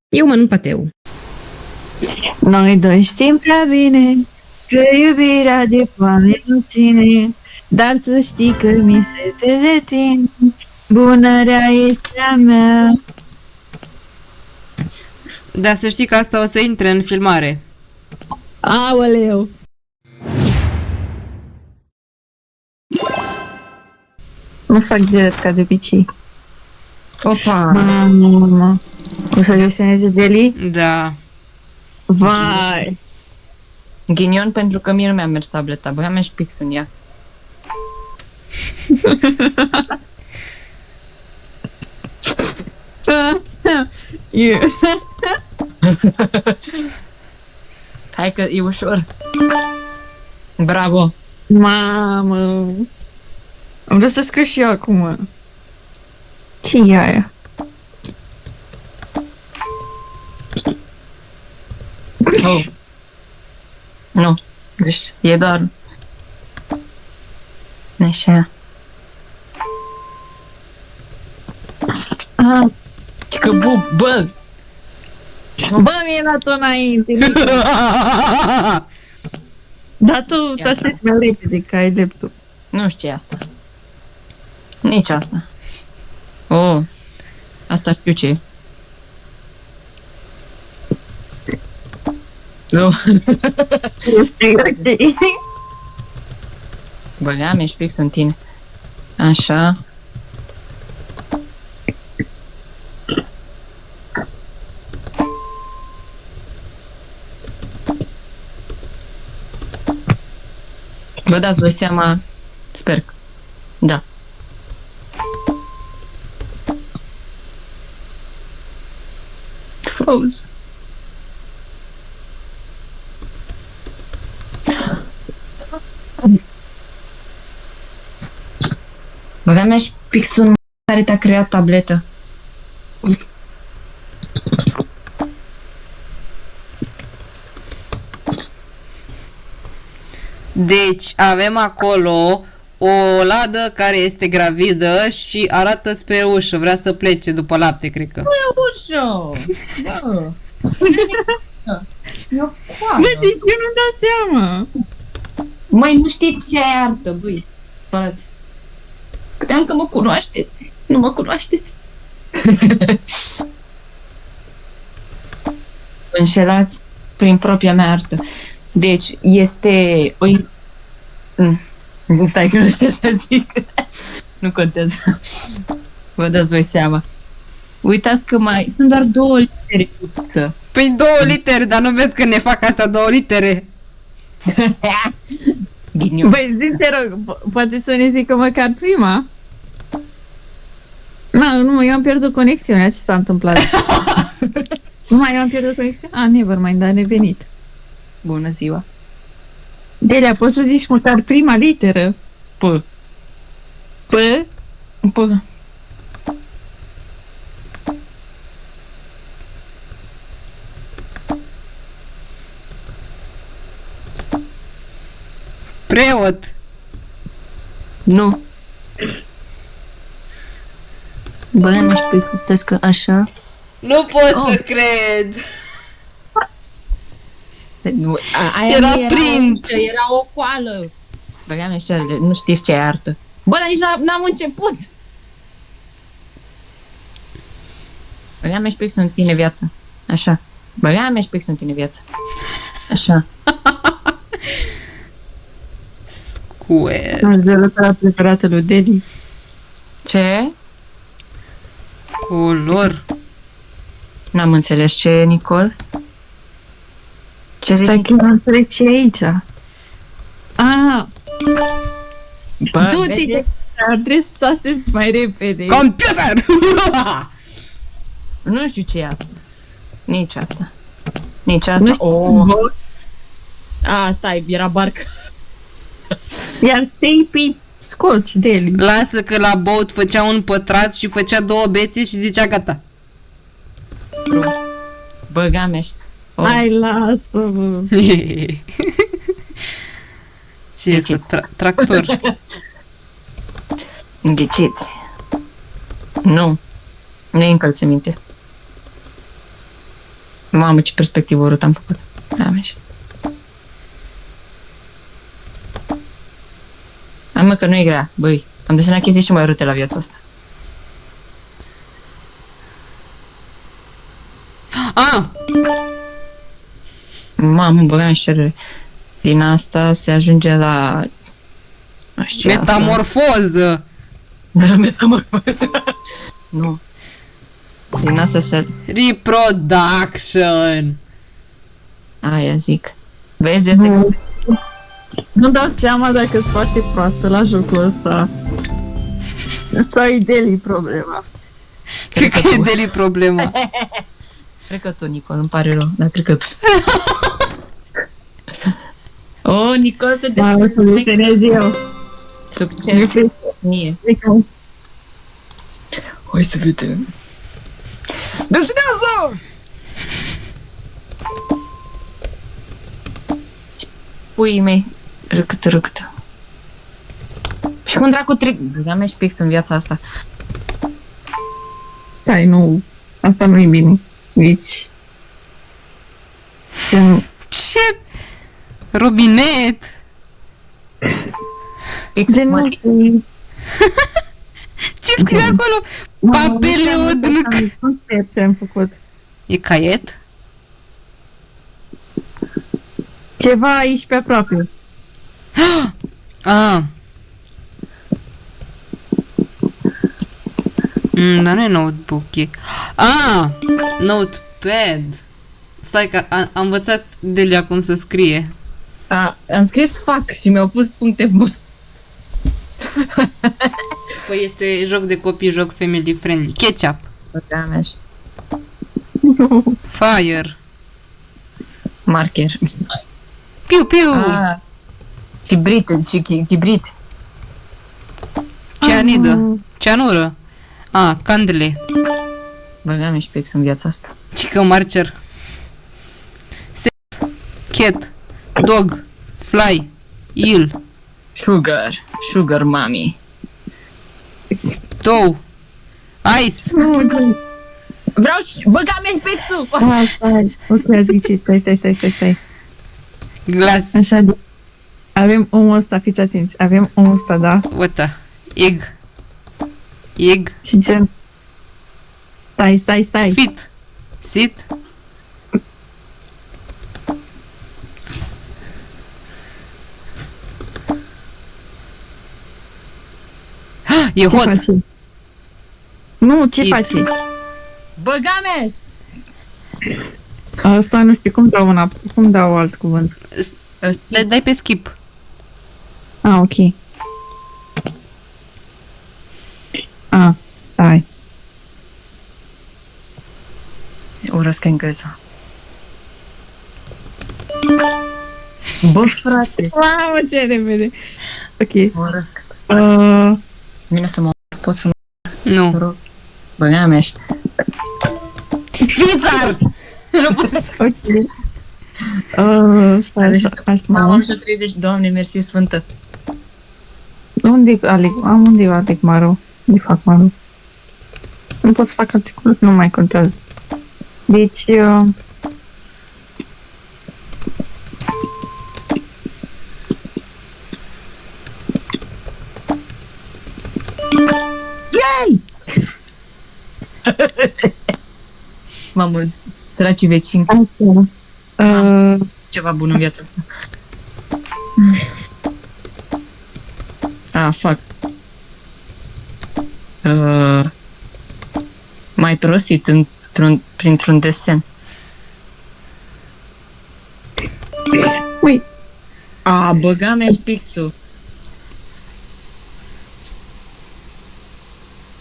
Eu mănânc pateu. Noi doi știm prea bine că iubirea de foame nu ține, dar să știi că mi se de tine, bunărea ești a mea. Dar să știi că asta o să intre în filmare. Aoleu! Nu fac gest ca de obicei. Opa! Mamă! O să deseneze Deli? Da. Vai! Ghinion pentru că mie nu mi-a mers tableta, băga mea și pixul în ea. Hai că e ușor. Bravo! Mamă! Am vrut să scriu și eu acum. Ce e aia? Oh. Nu, deci e doar... Așa. Ah, Că bă! bă, mi-e dat-o înainte. Dar tu te-ai mai repede, că ai laptop. Nu știu asta. Nici asta. Oh, asta știu ce e. Nu. Băga mea și pixul în tine. Așa. Vă dați voi seama, sper că, da. Froze. Băga mea și pixul care te-a creat tabletă. Deci avem acolo o ladă care este gravidă și arată spre ușă. Vrea să plece după lapte, cred că. Ușă! Bă! E o coadă. Bă, deci eu nu-mi dau seama. Măi, nu știți ce e artă, băi. Frați. Credeam că mă cunoașteți. Nu mă cunoașteți. Înșelați prin propria mea artă. Deci, este... Stai că nu știu să zic. Nu contează. Vă dați voi seama. Uitați că mai... Sunt doar 2 litere. Păi 2 litere, dar nu vezi că ne fac asta 2 litere? Ghinion. Băi, zi, te rog, poate să ne zică măcar prima? Nu, eu am pierdut conexiunea, ce s-a întâmplat? Nu mai am pierdut conexiunea? Nevermind, a revenit. Bună ziua. Delia, poți să zici măcar prima literă? P. P? P. Preot! Nu. Băga mea și pixul, stai că așa. Nu pot să cred! Aia Era nu era print. ușă, era o coală. Băga mea și nu știți ce e artă. Bă, dar nici n-am început. Băga mea și pixul în tine viață. Așa. Băga mea și pixul în tine viață. Așa. Square. Gelătura preferată lui Deli. Ce? Color. N-am înțeles ce e, Nicol. Ce zici? Stai că nu înțeleg ce e aici. Bă, Du-te, vedeți? adres toate mai repede. Computer! Nu știu ce e asta. Nici asta. Nici asta. Nu știu. Oh. Stai, era barcă. Iar tape scoci, Deli. Lasă că la boat făcea un pătrat și făcea 2 bețe și zicea gata. Băga mea și... Oh. Hai, lasă-mă. Ce e asta? Tractor. Înghițiți. Nu. Nu e încălțăminte. Mamă, ce perspectivă urât am făcut. Da, miș. Hai mă, că nu e grea, băi. Am desenat chestii și mai urâte la viața asta. Ah! Mamă, băga și cerere. Din asta se ajunge la... Nu știu ce Metamorfoză! Metamorfoză. Nu. Din asta se... Reproduction! Aia zic. Vezi, e sex. Nu dau seama dacă sunt foarte proastă la jocul ăsta. Sau e Deli problema. Cred că e Deli problema. Cred că tu, Nicol, îmi pare rău, dar cred că tu. Oh, Nicol, te Mamă, să desenez eu. Succes. Mie. Hai să vedem. Desenează! Puii mei, râcătă. Și cum dracu trec? Băga mea și pix în viața asta. Stai, nu. Asta nu e bine. Nici. Ce? Robinet! Pix, De mă, nu. Ce scrie acolo? Papeleodruc! Nu știu ce am făcut. E caiet? Ceva aici pe aproape. Ah. Dar nu e notebook, e... Ah! Notepad! Stai că am învățat Delia cum să scrie. am scris fac și mi-au pus puncte bune. Păi este joc de copii, joc family friendly. Ketchup. Băga mea și Fire. marker. Piu, piu! Chibrit, chibrit. Cianidă. Cianură. Candele. Băga mea și pix în viața asta. Cică marcher. Sex. Cat. Dog. Fly. Eel. Sugar mami. Toe. Ice. Vreau și... Băga mea și pixul! Stai. Ok, ați ghicit. Stai. Glass. Așa. Avem omul ăsta, fiți atenți. Avem omul ăsta, da? Uita. Egg. Egg. Și gen... Stai. Fit. Sit. E Ce hot. faci? Nu, ce It. faci? Băga mea! Asta nu știu cum dau alt cuvânt. Dai pe skip. Ok. Stai. Urăsc engleza. Bă, frate! Mamă, ce repede. Ok. Urăsc. Vine să mă pot să Nu. mă rog. Băga mea și... Fițar! Nu pot să... Ok. Stai. Mamă, am și 30, Doamne, mersi, Sfântă. Unde e Alec Maro? Unde fac Maro? Nu pot să fac articolul, nu mai contează. Deci... Mamă, săracii vecini. Ceva bun în viața asta. Fuck. Mai prostit printr-un desen. Ui. Băga mea și pixul.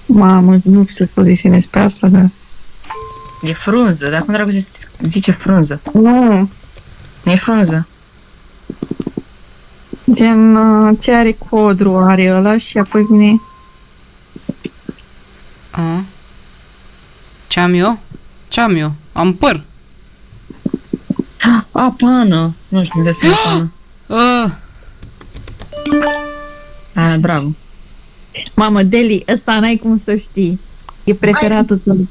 Mamă, nu știu să desenez pe asta, dar... E frunză, dar cum dracu se zice frunză? Nu, Nu e frunză. gen, ce are codru are ăla și apoi vine... Ce-am eu? Am păr. Pană. Nu știu despre pană. Bravo. Mamă, Deli, ăsta n-ai cum să știi. E preferatul tău.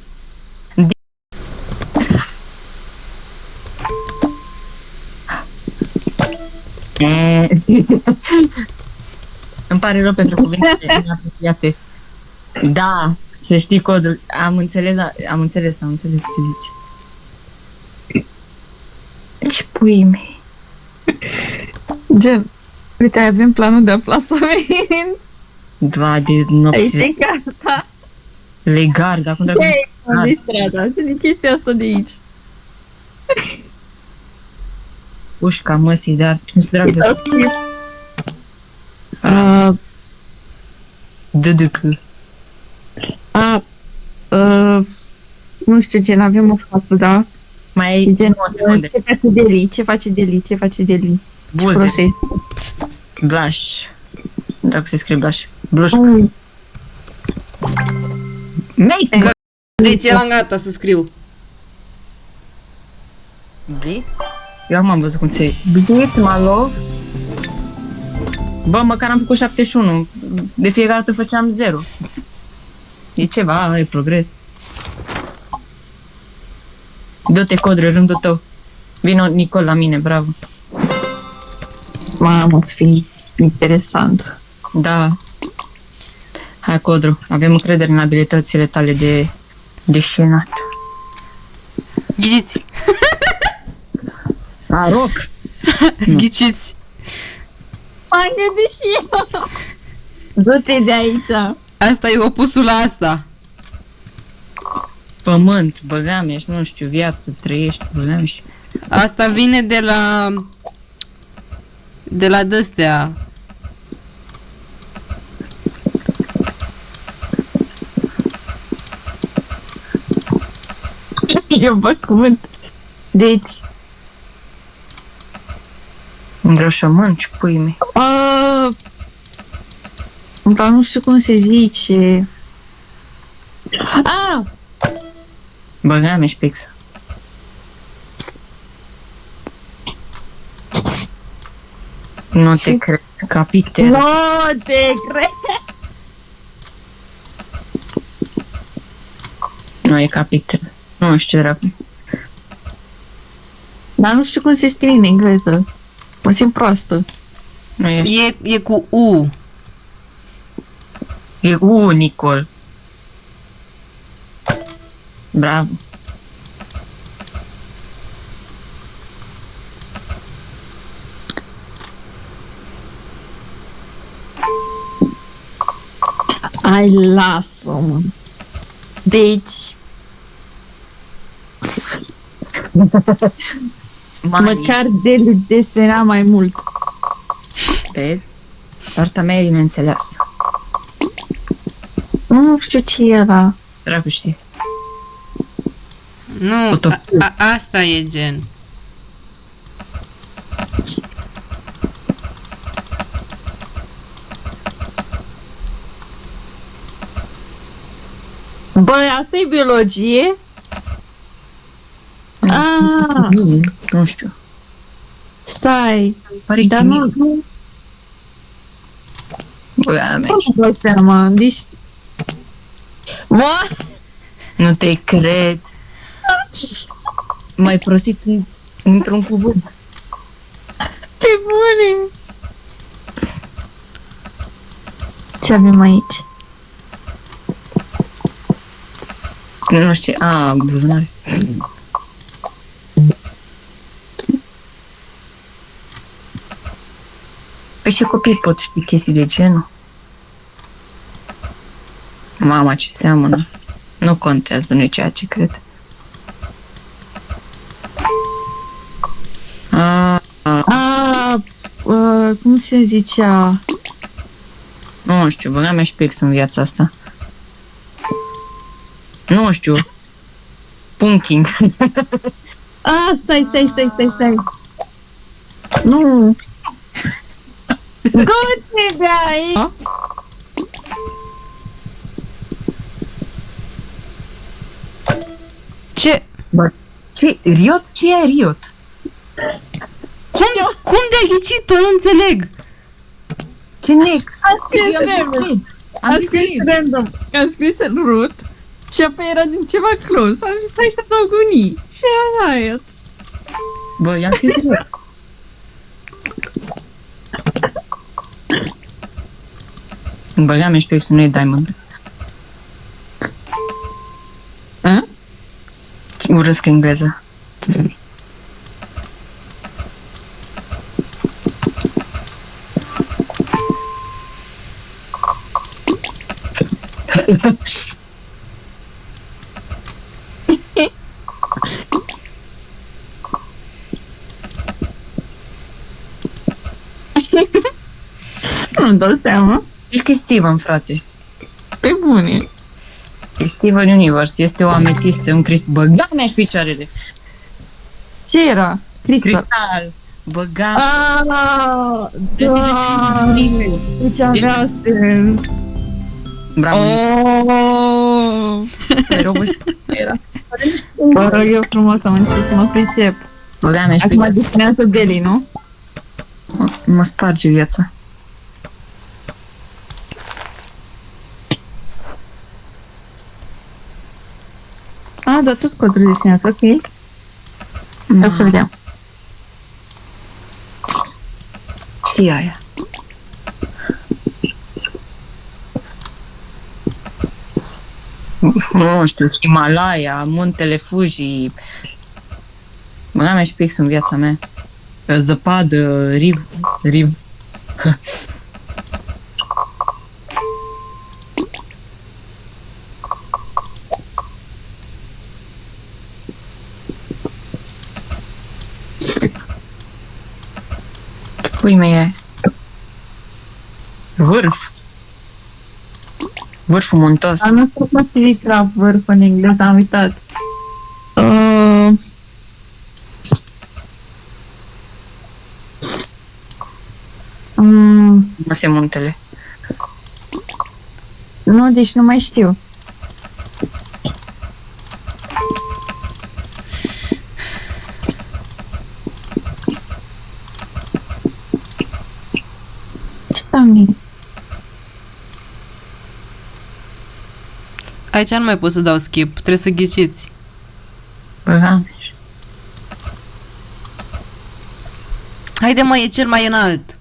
Îmi pare rău pentru cuvintele neapropiate. Da, să știi codul. Am înțeles ce zici. Ce pui mei? Gen, uite, avem planul de aplasament. Dva de nopțile. Legar, acum dracu. De strada, de chestia asta de aici. Ușca măsii, dar nu se dragă. DDC. Nu știu, gen, avem o față, da? Mai Și ai gen, 9 secunde. ce face Deli? Buze. Blaș. Dacă se scrie blaș. Blușc. Make. Deci eram gata să scriu. Blitz? Eu acum am văzut cum se... Blitz, my love? Bă, măcar am făcut 71. De fiecare dată făceam 0. E ceva, e progres. Dă-te codre, rândul tău. Vino Nicol la mine, bravo. Mamă, îți fi interesant. Da. Hai, Codru, avem încredere în abilitățile tale de șenat. Ghiciți. Aroc! Ghiciți. Am gândit și eu. Du-te de aici. Asta e opusul la asta. Pământ, băgameș, nu știu, viață, trăiești, băgameș. Asta vine de la dăstea. Eu bă cuvânt. Deci, Îngrășământ, ce pui mei. dar nu știu cum se zice. Băgameș, pixul. Nu te cred, capitel. Nu te cred. Nu e capitel. Nu știu ce dracu. Dar nu știu cum se scrie în engleză. Mă simt proastă. Nu ești. E cu U. E Nicol. Bravo. Ai, lasă-mă. Deci, măcar desena mai mult. Vezi? Partea mea e neînțeleasă. Nu știu ce era. Dracu știe. Nu, Utopie. asta e gen. Băi, asta e biologie? Nu știu. Stai. Pare Dar nu... Băga mea. Nu dau seama. Deci... Mă? Nu te cred. M-ai prostit într-un cuvânt. Ce bune! Ce avem aici? Nu știu. Buzunare. Păi și copii pot ști chestii de genul. Mama, ce seamănă. Nu contează, nu e ceea ce cred. Cum se zicea? Nu știu, băgam mea și pix în viața asta. Nu știu. Pumpkin. Stai. Nu. Du-te de aici! Ce? Ce? Riot? Ce e Riot? Cum de-ai ghicit-o? Nu înțeleg. Ce nec? Am scris random. Am scris root și apoi era din ceva close. Am zis, hai să adaug un i. Și era Riot. Bă, i-am scris Riot. Băgam și pixul, nu e Diamond. A? Urăsc engleză. Nu-mi dau seama. Zici că e Steven, frate. Pe bune. E Steven Universe. Este o ametistă în crist. Băgam și picioarele. Ce era? Crystal. Cristal. Băgam. Ah, Da. deci avea sens. Bravo, Oh. te rog, era. Vă rog eu frumos, am început să mă pricep. Băgam și Acum picioarele. definează Belly, nu? Mă sparge viața. Dar tot codul desenează, ok. Hai să vedem. Și aia. Nu știu, Himalaya, Muntele Fuji. Băgam și pixul în viața mea. Zăpadă, riv. Pui mei, vârf. Vârful muntos. Am nu știu cum se zice la vârf în engleză, am uitat. Nu se muntele. Nu, deci nu mai știu. Ce am? Aici nu mai pot să dau skip, trebuie să ghiciți. Băgam. Haide mă, e cel mai înalt.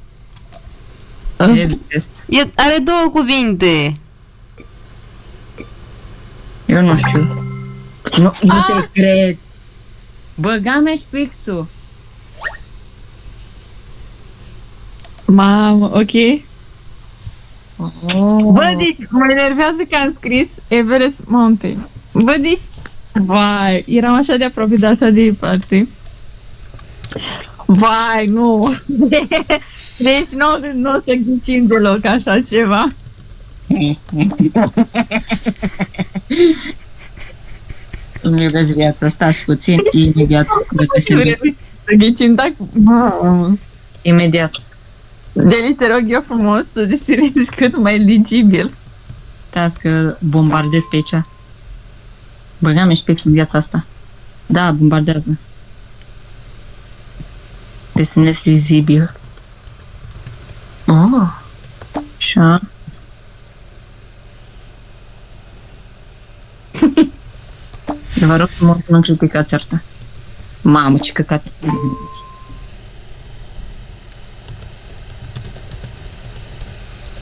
Everest. Are două cuvinte. Eu nu știu. Nu te cred. Băgam și pixul. Mamă, ok. Oh. Bă, deci mă enervează că am scris Everest Mountain. Bă, deci, vai, eram așa de aproape, de așa de departe. Vai, nu. Deci nu o să ghicim deloc așa ceva. Îmi iubesc viața, stați puțin, imediat. Dacă se vezi. Să ghicim dacă... Mamă. Imediat. Deli, te rog eu frumos să desenezi cât mai legibil. Stați că bombardez pe aici. Băgam și pixul în viața asta. Da, bombardează. Desenez lizibil. Oh. Așa. Vă rog frumos să nu criticați arta. Mamă, ce căcat.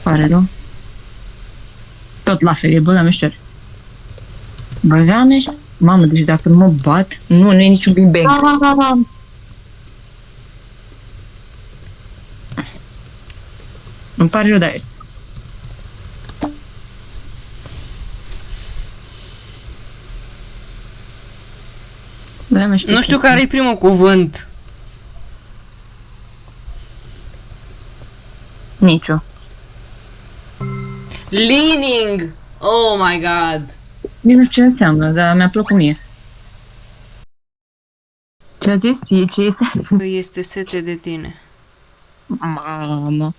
Pare rău. Tot la fel, băgam și Băgam și... Mamă, deci dacă nu mă bat, nu e niciun Big Bang. Îmi pare rău, dar... Nu știu care e primul cuvânt. Nicio. Leaning! Oh my god! Nici nu știu ce înseamnă, dar mi-a plăcut mie. Ce a zis? Ce este? Că este sete de tine. Mamă.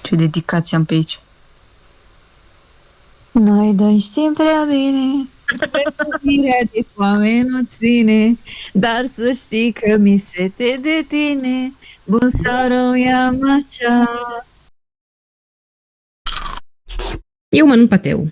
Ce dedicație am pe aici. Noi doi știm prea bine Iubirea de foame nu ține, dar să știi că mi sete de tine. Bun sau rău i-am așa. Eu mănânc pateu.